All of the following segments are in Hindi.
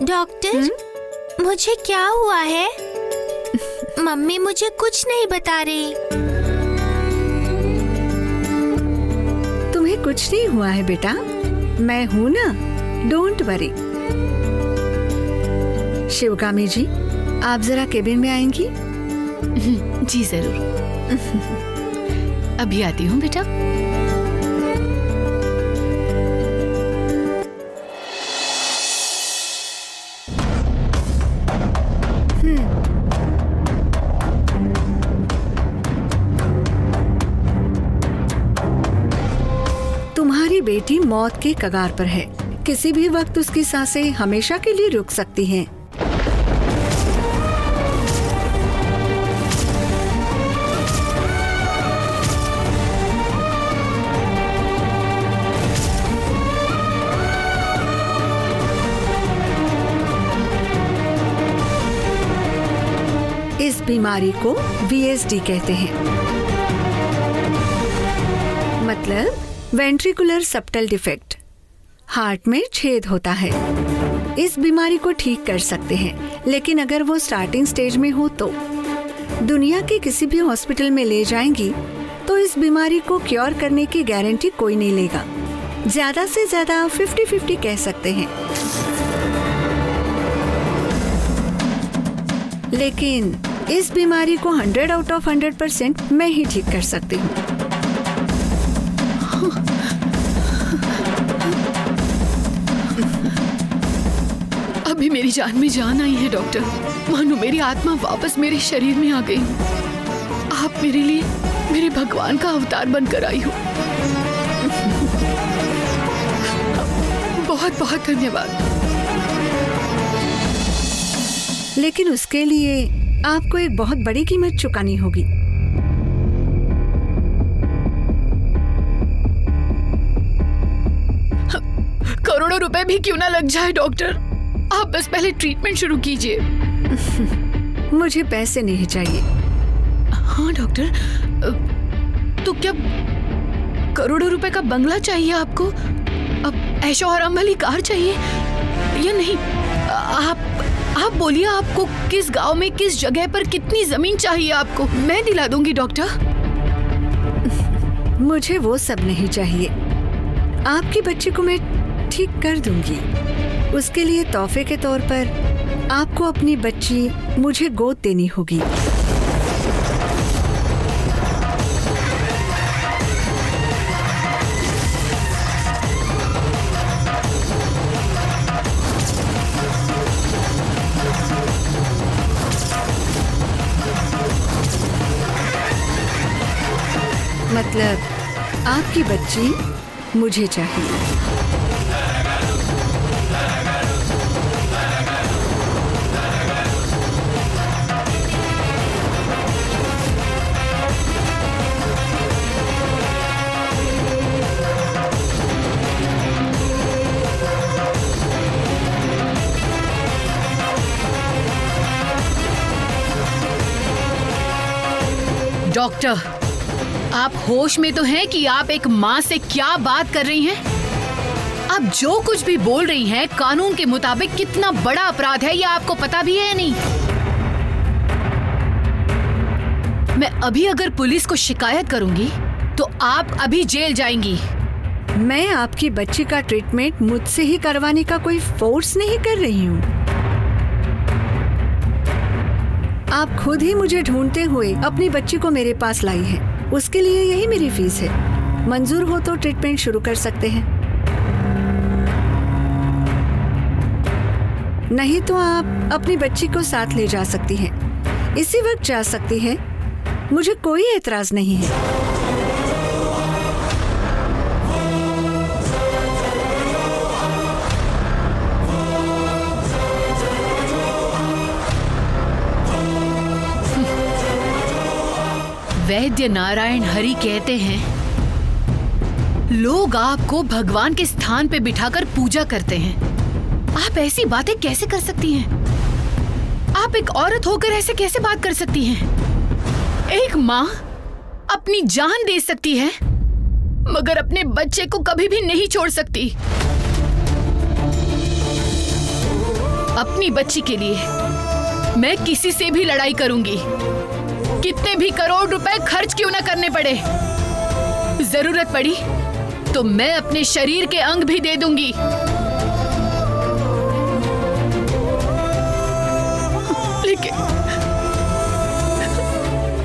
डॉक्टर, मुझे क्या हुआ है? मम्मी मुझे कुछ नहीं बता रही। तुम्हें कुछ नहीं हुआ है बेटा, मैं हूँ ना, डोंट वरी। शिवगामी जी, आप जरा केबिन में आएंगी? जी जरूर। अभी आती हूँ बेटा। तुम्हारी बेटी मौत के कगार पर है। किसी भी वक्त उसकी सांसें हमेशा के लिए रुक सकती हैं। इस बीमारी को VSD कहते हैं, मतलब वेंट्रिकुलर सेप्टल डिफेक्ट। हार्ट में छेद होता है। इस बीमारी को ठीक कर सकते हैं, लेकिन अगर वो स्टार्टिंग स्टेज में हो तो दुनिया के किसी भी हॉस्पिटल में ले जाएंगी तो इस बीमारी को क्योर करने की गारंटी कोई नहीं लेगा। ज्यादा से ज्यादा 50-50 कह सकते हैं, लेकिन इस बीमारी को 100 आउट ऑफ 100% मैं ही ठीक कर सकती हूँ। अभी मेरी जान में जान आई है डॉक्टर। मानो मेरी आत्मा वापस मेरे शरीर में आ गई। आप मेरे लिए मेरे भगवान का अवतार बनकर आई हो। बहुत बहुत धन्यवाद। लेकिन उसके लिए आपको एक बहुत बड़ी कीमत चुकानी होगी। करोड़ों रुपए भी क्यों ना लग जाए डॉक्टर, आप बस पहले ट्रीटमेंट शुरू कीजिए। मुझे पैसे नहीं चाहिए। हाँ डॉक्टर, तो क्या करोड़ों रुपए का बंगला चाहिए आपको? अब ऐशो आराम वाली कार चाहिए या नहीं? आप बोलिए, आपको किस गांव में, किस जगह पर, कितनी जमीन चाहिए आपको? मैं दिला दूंगी डॉक्टर। मुझे वो सब नहीं चाहिए। आपकी बच्ची को मैं ठीक कर दूंगी। उसके लिए तोहफे के तौर पर आपको अपनी बच्ची मुझे गोद देनी होगी। मतलब आपकी बच्ची मुझे चाहिए। डॉक्टर, आप होश में तो हैं कि आप एक माँ से क्या बात कर रही हैं? आप जो कुछ भी बोल रही हैं कानून के मुताबिक कितना बड़ा अपराध है, ये आपको पता भी है या नहीं? मैं अभी अगर पुलिस को शिकायत करूंगी तो आप अभी जेल जाएंगी। मैं आपकी बच्ची का ट्रीटमेंट मुझसे ही करवाने का कोई फोर्स नहीं कर रही हूँ। आप खुद ही मुझे ढूंढते हुए अपनी बच्ची को मेरे पास लाई हैं। उसके लिए यही मेरी फीस है। मंजूर हो तो ट्रीटमेंट शुरू कर सकते हैं, नहीं तो आप अपनी बच्ची को साथ ले जा सकती हैं। इसी वक्त जा सकती हैं। मुझे कोई एतराज नहीं है। वैद्य नारायण हरि कहते हैं, लोग आपको भगवान के स्थान पे बिठाकर पूजा करते हैं। आप ऐसी बातें कैसे कर सकती हैं? आप एक औरत होकर ऐसे कैसे बात कर सकती हैं? एक माँ अपनी जान दे सकती है, मगर अपने बच्चे को कभी भी नहीं छोड़ सकती। अपनी बच्ची के लिए मैं किसी से भी लड़ाई करूंगी, कितने भी करोड़ रुपए खर्च क्यों ना करने पड़े। जरूरत पड़ी तो मैं अपने शरीर के अंग भी दे दूंगी। लेकिन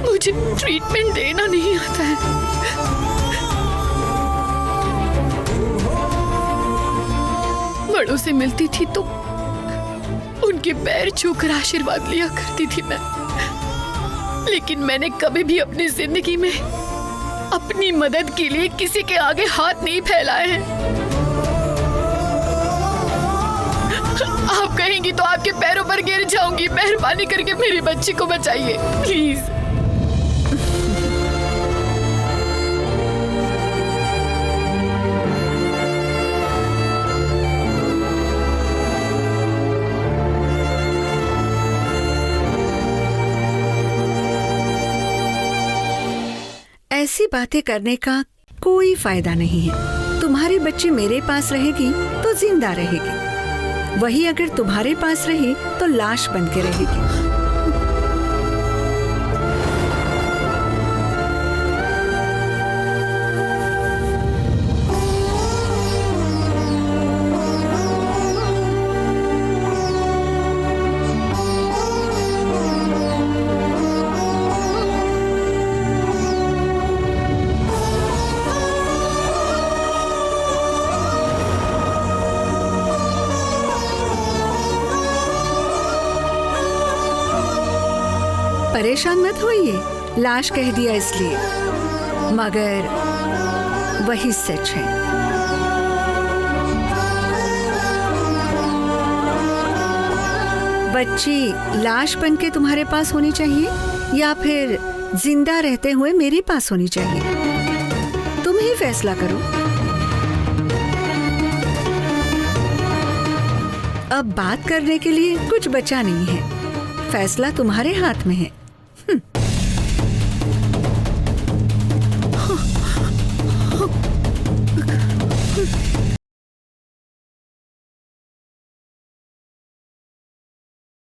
मुझे ट्रीटमेंट देना नहीं आता है। बड़ों से मिलती थी तो उनके पैर छूकर आशीर्वाद लिया करती थी मैं, लेकिन मैंने कभी भी अपनी जिंदगी में अपनी मदद के लिए किसी के आगे हाथ नहीं फैलाए हैं। आप कहेंगी तो आपके पैरों पर गिर जाऊंगी। मेहरबानी करके मेरी बच्ची को बचाइए प्लीज। ऐसी बातें करने का कोई फायदा नहीं है। तुम्हारी बच्ची मेरे पास रहेगी तो जिंदा रहेगी, वही अगर तुम्हारे पास रही तो लाश बन के रहेगी। परेशान मत होइए, लाश कह दिया इसलिए, मगर वही सच है। बच्ची लाश बन के तुम्हारे पास होनी चाहिए या फिर जिंदा रहते हुए मेरे पास होनी चाहिए? तुम ही फैसला करो। अब बात करने के लिए कुछ बचा नहीं है, फैसला तुम्हारे हाथ में है।